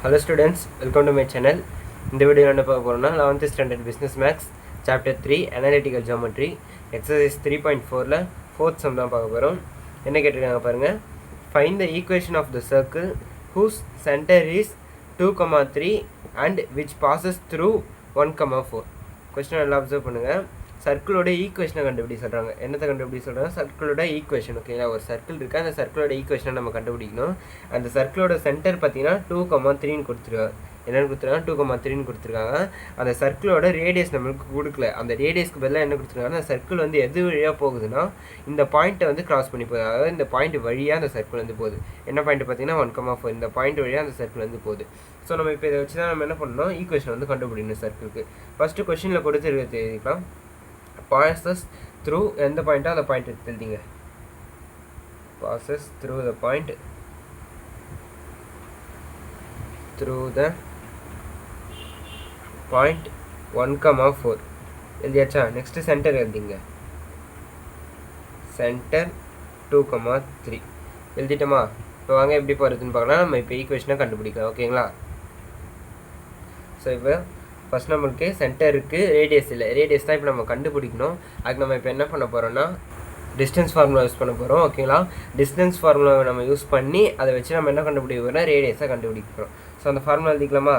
Hello students, welcome to my channel. இந்த video என்ன பார்க்க போறோம்னா 11th standard business maths chapter 3 analytical geometry exercise 3.4ல 4th sum தான் பார்க்க போறோம். என்ன கேட்டிருக்காங்க பாருங்க. Find the equation of the circle whose center is 2,3 and which passes through 1,4. Question நல்லா அப்சர்வ் பண்ணுங்க. சர்க்கிளோட ஈக்குவேஷனை கண்டுபிடி சொல்கிறாங்க. என்னத்தை கண்டுபிடி சொல்கிறாங்க? சர்க்கிளோட ஈக்குவேஷன். ஓகேங்களா, ஒரு சர்க்கிள் இருக்குது, அந்த சர்க்கிளோட ஈக்குவேஷனை நம்ம கண்டுபிடிக்கணும். அந்த சர்க்கிளோட சென்டர் பார்த்தீங்கன்னா 2,3ன்னு கொடுத்துருக்காங்க. என்னென்னு கொடுத்துருக்காங்க? 2,3ன்னு கொடுத்துருக்காங்க. அந்த சர்க்கிளோட ரேடியஸ் நம்மளுக்கு கொடுக்கல. அந்த ரேடியஸ்க்கு பதிலாக என்ன கொடுத்துருக்காங்க? அந்த சர்க்கிள் வந்து எது வழியாக போகுதுன்னா இந்த பாயிண்ட்டை வந்து கிராஸ் பண்ணி போகுது. அதாவது இந்த பாயிண்ட் வழியாக அந்த சர்க்கிள் வந்து போகுது. என்ன பாயிண்ட் பார்த்தீங்கன்னா 1,4. இந்த பாயிண்ட் வழியாக அந்த சர்க்கிள் வந்து போகுது. ஸோ நம்ம இப்போ இதை வச்சு தான் நம்ம என்ன பண்ணணும்? ஈக்குவேஷன் வந்து கண்டுபிடிக்கணும் சர்க்கிளுக்கு. ஃபஸ்ட்டு கொஸ்டினில் கொடுத்துருக்க தெரிவிக்கலாம். passes through எந்த பாயிண்ட்டோ அந்த பாயிண்ட் எடுத்து எழுதிங்க. passes through the point point 1,4 எழுதியாச்சா? நெக்ஸ்ட் சென்டர் எழுதிங்க. சென்டர் 2,3 எழுதிட்டோமா? இப்போ வாங்க எப்படி போகிறதுன்னு பார்க்கலாம். நம்ம இப்போ ஈக்குவேஷனை கண்டுபிடிக்கலாம். ஓகேங்களா? ஸோ இப்போ ஃபஸ்ட் நம்மளுக்கு சென்டர் இருக்குது, ரேடியஸ் இல்லை. ரேடியஸ் தான் இப்போ நம்ம கண்டுபிடிக்கணும். அதுக்கு நம்ம இப்போ என்ன பண்ண போகிறோம்னா டிஸ்டன்ஸ் ஃபார்முலா யூஸ் பண்ண போகிறோம். ஓகேங்களா? டிஸ்டன்ஸ் ஃபார்முலாவை நம்ம யூஸ் பண்ணி அதை வச்சு நம்ம என்ன கண்டுபிடிக்க போகிறோம்னா ரேடியஸாக கண்டுபிடிக்க போகிறோம். ஸோ அந்த ஃபார்முலா எழுதிக்கலாமா?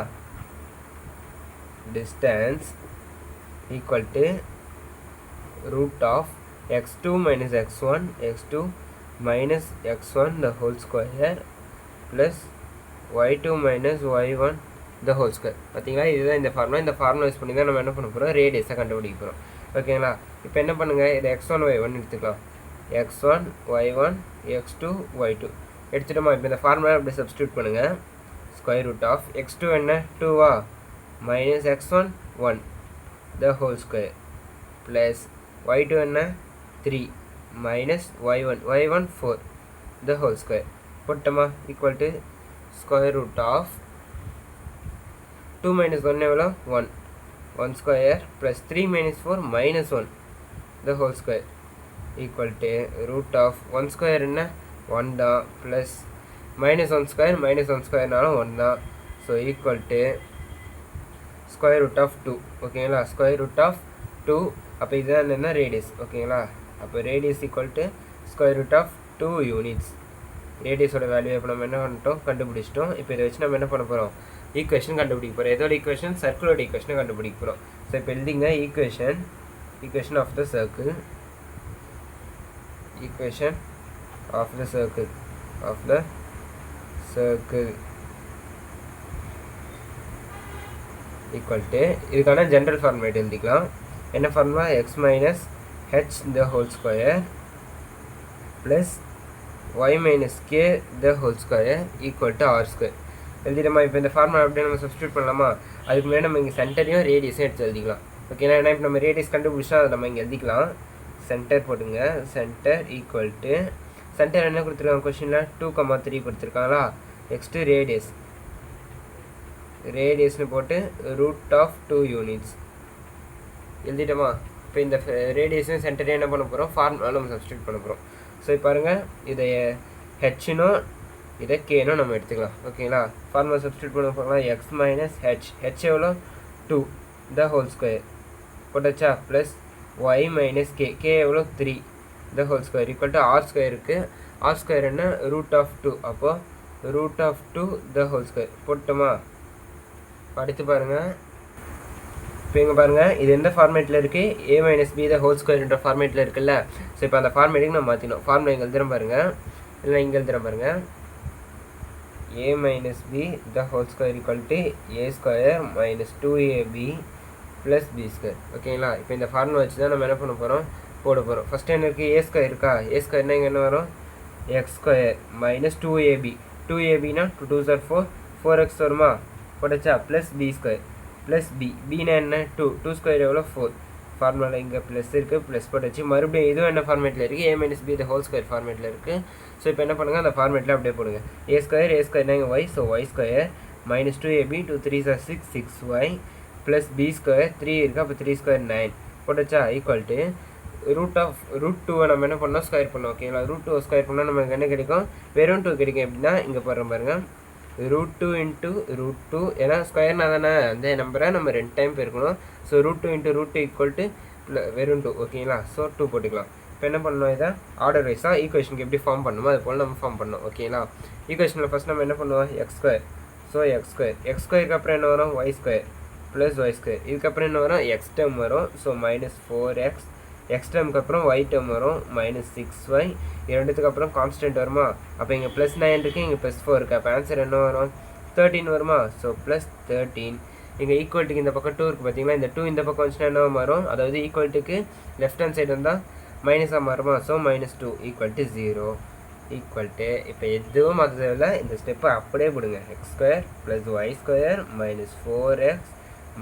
Distance equal to root of x2 minus x1 x2 minus x1 the whole square plus y2 minus y1 the whole square. பார்த்தீங்களா? இதுதான் இந்த ஃபார்முலா. இந்த ஃபார்முலா யூஸ் பண்ணி தான் நம்ம என்ன பண்ண போகிறோம்? ரேடியஸை கண்டுபிடிக்க போகிறோம். ஓகேங்களா? இப்போ என்ன பண்ணுங்கள்? இது x1 y1 எடுத்துக்கலாம். x1 y1 x2 y2 எடுத்துட்டோமா? இப்போ இந்த ஃபார்முலா அப்படி சப்ஸ்டியூட் பண்ணுங்கள். ஸ்கொயர் ரூட் ஆஃப் x2 என்ன 2வா minus x1 1 the whole square plus y2 என்ன 3 minus y1 4 the whole square போட்டோமா? Equal to square root of 2 minus 1 எவ்வளோ 1 square plus 3 minus 4 minus 1 the whole square equal to root of 1 square என்ன 1 தான் plus minus 1 square நாலும் 1 தான். So equal to square root of 2. ஓகேங்களா? square root of 2. அப்போ இதுதான் என்ன ரேடியஸ். ஓகேங்களா? அப்போ radius equal to square root of 2 units. ரேடியஸோட வேல்யூ இப்போ நம்ம என்ன பண்ணிட்டோம்? கண்டுபிடிச்சிட்டோம். இப்போ இதை வச்சு நம்ம என்ன பண்ண போகிறோம்? ஈக்குவேஷன் கண்டுபிடிக்க போகிறோம். எதோட ஈக்குவேஷன்? சர்க்கிளோட ஈக்குவேஷனை கண்டுபிடிக்க போகிறோம். ஸோ இப்போ எழுதிங்க equation of the circle equal to இதுக்கான ஜென்ரல் ஃபார்மேட் எழுதிக்கலாம். என்ன formula? X minus h the whole square plus y minus k the whole square equal to r square எழுதிட்டோமா? இப்போ இந்த ஃபார்முலா அப்படியே நம்ம சப்ஸ்டியூட் பண்ணலாமா? அதுக்கு முன்னாடி நம்ம இங்கே சென்டரையும் ரேடியஸும் எடுத்து எழுதிக்கலாம். ஓகேங்களா? ஏன்னா இப்போ நம்ம ரேடியஸ் கண்டுபிடிச்சா அதை நம்ம இங்கே எழுதிக்கலாம். சென்டர் போட்டுங்க. சென்டர் ஈக்குவல் டு சென்டர் என்ன கொடுத்துருக்காங்க கொஸ்டினில்? 2,3 கொடுத்துருக்காங்களா? நெக்ஸ்ட்டு ரேடியஸ்னு போட்டு ரூட் ஆஃப் 2 யூனிட்ஸ் எழுதிட்டோமா? இப்போ இந்த ரேடியஸும் சென்டரையும் என்ன பண்ண போகிறோம்? ஃபார்முலா நம்ம சப்ஸ்டியூட் பண்ண போகிறோம். ஸோ இப்போ பாருங்கள், இதை ஹெச்னோ இதை கேனோ நம்ம எடுத்துக்கலாம். ஓகேங்களா? ஃபார்முலா சப்ஸ்டியூட் பண்ண போகலாம். எக்ஸ் மைனஸ் ஹெச் எவ்வளோ 2 த ஹோல் ஸ்கொயர் போட்டாச்சா? ப்ளஸ் ஒய் மைனஸ் கே எவ்வளோ 3 the whole square equal to r square இருக்குது. ஆர் ஸ்கொயர் என்ன ரூட் ஆஃப் 2. அப்போது root of 2 the whole square போட்டோமா? அடுத்து பாருங்கள், இப்போ இங்கே பாருங்கள், இது எந்த ஃபார்மேட்டில் இருக்குது? a minus b the whole ஸ்கொயர்ன்ற ஃபார்மேட்டில் இருக்குல்ல. ஸோ இப்போ அந்த ஃபார்மேட்டுக்கு நம்ம மாற்றினோம். ஃபார்முலா இங்கே எழுதுகிறோம் பாருங்கள், இல்லை இங்கே எழுதுகிறோம் பாருங்கள். a minus b the whole square equal to a square minus 2ab plus b square. ஓகேங்களா? இப்போ இந்த ஃபார்முலா வச்சு தான் நம்ம என்ன பண்ண போகிறோம்? போட போகிறோம். ஃபஸ்ட்டு என்ன இருக்குது? a ஸ்கொயர் இருக்கா? a ஸ்கொயர்னா இங்கே என்ன வரும்? எக்ஸ் ஸ்கொயர் மைனஸ் 2abனா 2 2s are 4x வருமா? போட்டாச்சா? ப்ளஸ் பி ஸ்கொயர் ப்ளஸ் பினா என்ன 2 ஸ்கொயர் எவ்வளோ 4. ஃபார்முலா இங்கே ப்ளஸ் இருக்குது, ப்ளஸ் போட்டாச்சு. மறுபடியும் இதுவும் என்ன ஃபார்மேட்டில் இருக்குது? a minus b the whole square ஃபார்மேட்டில் இருக்குது. ஸோ இப்போ என்ன பண்ணுங்கள்? அந்த ஃபார்மேட்டில் அப்படியே போடுங்க. a ஸ்கொயர்னா இங்கே y. So y square minus 2ab 2 3s are 6y plus b square 3 இருக்குது. அப்போ 3 ஸ்கொயர் 9 போட்டாச்சா? ஈக்குவல் டு ரூட் 2 நம்ம என்ன பண்ணோம்? ஸ்கொயர் பண்ணோம். ஓகேங்களா? ரூட் 2 ஸ்கொயர் பண்ணால் நமக்கு என்ன கிடைக்கும்? வெறும் 2 கிடைக்கும். எப்படின்னா இங்கே போடுறோம் பாருங்கள். √2 இன்ட்டு √2 ஏன்னா ஸ்கொயர்னா தானே அந்த நம்பரை நம்ம 2 டைம் பெருக்கணும். ஸோ √2 இன்ட்டு √2 ஈக்குவல் டு வெறும் 2 ஓகேங்களா. ஸோ 2 போட்டுக்கலாம். இப்போ என்ன பண்ணணும், இதை ஆர்டர் வைஸாக ஈக்குவேஷனுக்கு எப்படி ஃபார்ம் பண்ணணுமோ அது போல் நம்ம ஃபார்ம் பண்ணணும் ஓகேங்களா. ஈக்குவேஷனில் ஃபஸ்ட் நம்ம என்ன பண்ணுவோம், x². ஸோ x²க்கு அப்புறம் என்ன வரும், y² ப்ளஸ் y². இதுக்கப்புறம் என்ன வரும், x டேர்ம் வரும். So -4x. எக்ஸ் டேர்முக்கு அப்புறம் y டேர்ம் வரும் -6y. இரண்டுத்துக்கு அப்புறம் கான்ஸ்டன்ட் வருமா. அப்போ இங்கே +9 இருக்குது, இங்கே +4 இருக்குது. அப்போ ஆன்சர் என்ன வரும், 13 வருமா. ஸோ +13. இங்கே ஈக்குவல்ட்டுக்கு இந்த பக்கம் 2 இருக்குது பார்த்தீங்களா. இந்த 2 இந்த பக்கம் வந்துச்சுன்னா என்ன மாறும், அதாவது ஈக்குவல்ட்டுக்கு லெஃப்ட் ஹேண்ட் சைடு வந்தால் மைனஸாக மாறுமா. So -2 equal to 0 equal to இப்போ எதுவும் மாற்றதில்ல, இந்த ஸ்டெப்பை அப்படியே கொடுங்க. x² + y² -4x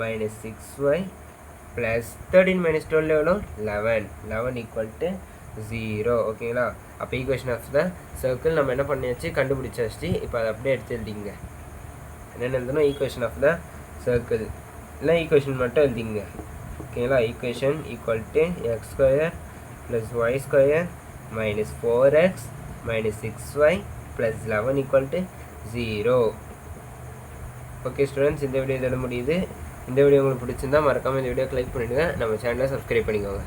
-6y plus 13 - 12 எவ்வளோ 11 ஈக்குவல் டு 0 ஓகேங்களா. அப்போ ஈக்குவேஷன் ஆஃப் த சர்க்கிள் நம்ம என்ன பண்ணியாச்சு, கண்டுபிடிச்சாச்சு. இப்போ அதை அப்படியே எடுத்து எழுதிங்க. என்னென்ன எழுதணும், ஈக்குவேஷன் ஆஃப் த சர்க்கிள் இல்லை ஈக்குவேஷன் மட்டும் எழுதிங்க ஓகேங்களா. Equation equal to x² + y² -4x -6y + 11 equal to 0. Okay students, இந்த வீடியோ இதோட முடியுது. இந்த வீடியோ உங்களுக்கு பிடிச்சிருந்தா மறக்காமல் இந்த வீடியோக்கு லைக் பண்ணிவிடுங்க. நம்ம சேனலை சப்ஸ்கிரைப் பண்ணிக்கோங்க.